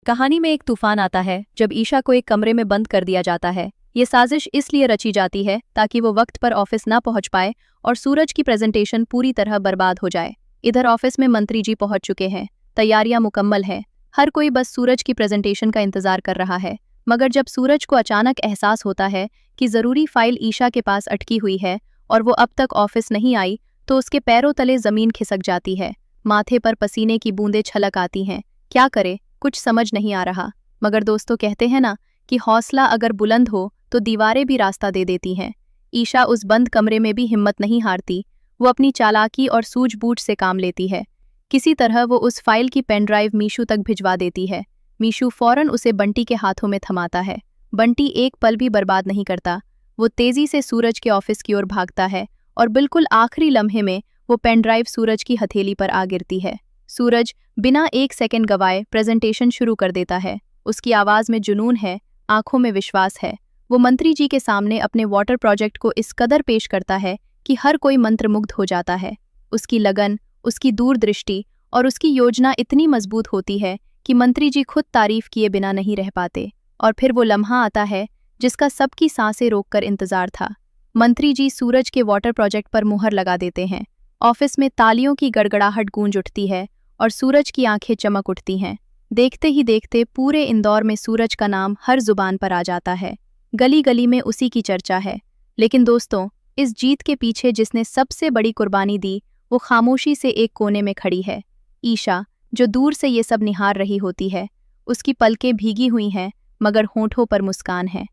कहानी में एक तूफान आता है जब ईशा को एक कमरे में बंद कर दिया जाता है। ये साजिश इसलिए रची जाती है ताकि वो वक्त पर ऑफिस ना पहुंच पाए और सूरज की प्रेजेंटेशन पूरी तरह बर्बाद हो जाए। इधर ऑफिस में मंत्री जी पहुंच चुके हैं, तैयारियां मुकम्मल हैं, हर कोई बस सूरज की प्रेजेंटेशन का इंतजार कर रहा है। मगर जब सूरज को अचानक एहसास होता है कि जरूरी फाइल ईशा के पास अटकी हुई है और वो अब तक ऑफिस नहीं आई, तो उसके पैरों तले जमीन खिसक जाती है, माथे पर पसीने की बूंदें छलक आती हैं। क्या करे, कुछ समझ नहीं आ रहा। मगर दोस्तों कहते हैं ना कि हौसला अगर बुलंद हो तो दीवारें भी रास्ता दे देती हैं। ईशा उस बंद कमरे में भी हिम्मत नहीं हारती। वो अपनी चालाकी और सूझबूझ से काम लेती है। किसी तरह वो उस फाइल की पेन ड्राइव मीशू तक भिजवा देती है। मीशू फौरन उसे बंटी के हाथों में थमाता है। बंटी एक पल भी बर्बाद नहीं करता। वो तेजी से सूरज के ऑफिस की ओर भागता है और बिल्कुल आखिरी लम्हे में वो पेन ड्राइव सूरज की हथेली पर आ गिरती है। सूरज बिना एक सेकंड गवाए प्रेजेंटेशन शुरू कर देता है। उसकी आवाज़ में जुनून है, आंखों में विश्वास है। वो मंत्री जी के सामने अपने वाटर प्रोजेक्ट को इस कदर पेश करता है कि हर कोई मंत्रमुग्ध हो जाता है। उसकी लगन, उसकी दूरदृष्टि और उसकी योजना इतनी मजबूत होती है कि मंत्री जी खुद तारीफ किए बिना नहीं रह पाते। और फिर वो लम्हा आता है जिसका सबकी सांसें रोककर इंतजार था। मंत्री जी सूरज के वाटर प्रोजेक्ट पर मुहर लगा देते हैं। ऑफिस में तालियों की गड़गड़ाहट गूंज उठती है और सूरज की आंखें चमक उठती हैं। देखते ही देखते पूरे इंदौर में सूरज का नाम हर जुबान पर आ जाता है। गली गली में उसी की चर्चा है। लेकिन दोस्तों, इस जीत के पीछे जिसने सबसे बड़ी कुर्बानी दी, वो खामोशी से एक कोने में खड़ी है। ईशा, जो दूर से ये सब निहार रही होती है। उसकी पलकें भीगी हुई हैं मगर होंठों पर मुस्कान है।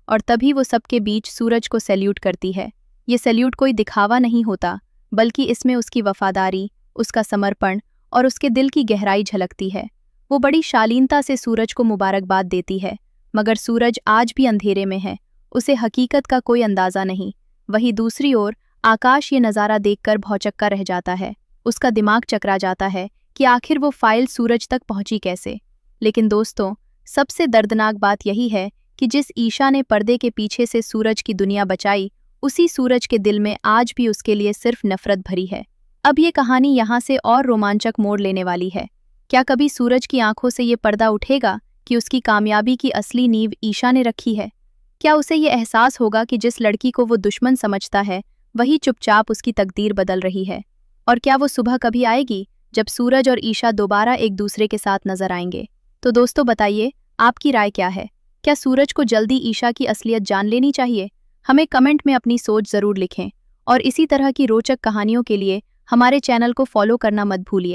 और तभी वो सबके बीच सूरज को सैल्यूट करती है। ये सैल्यूट कोई दिखावा नहीं होता, बल्कि इसमें उसकी वफादारी, उसका समर्पण और उसके दिल की गहराई झलकती है। वो बड़ी शालीनता से सूरज को मुबारकबाद देती है, मगर सूरज आज भी अंधेरे में है। उसे हकीकत का कोई अंदाज़ा नहीं। वहीं दूसरी ओर आकाश ये नज़ारा देखकर भौचक्का रह जाता है। उसका दिमाग चकरा जाता है कि आखिर वो फाइल सूरज तक पहुंची कैसे। लेकिन दोस्तों, सबसे दर्दनाक बात यही है कि जिस ईशा ने पर्दे के पीछे से सूरज की दुनिया बचाई, उसी सूरज के दिल में आज भी उसके लिए सिर्फ नफरत भरी है। अब ये कहानी यहाँ से और रोमांचक मोड़ लेने वाली है। क्या कभी सूरज की आंखों से ये पर्दा उठेगा कि उसकी कामयाबी की असली नींव ईशा ने रखी है? क्या उसे ये एहसास होगा कि जिस लड़की को वो दुश्मन समझता है, वही चुपचाप उसकी तकदीर बदल रही है? और क्या वो सुबह कभी आएगी जब सूरज और ईशा दोबारा एक दूसरे के साथ नजर आएंगे? तो दोस्तों बताइए, आपकी राय क्या है? क्या सूरज को जल्दी ईशा की असलियत जान लेनी चाहिए? हमें कमेंट में अपनी सोच ज़रूर लिखें और इसी तरह की रोचक कहानियों के लिए हमारे चैनल को फॉलो करना मत भूलिए।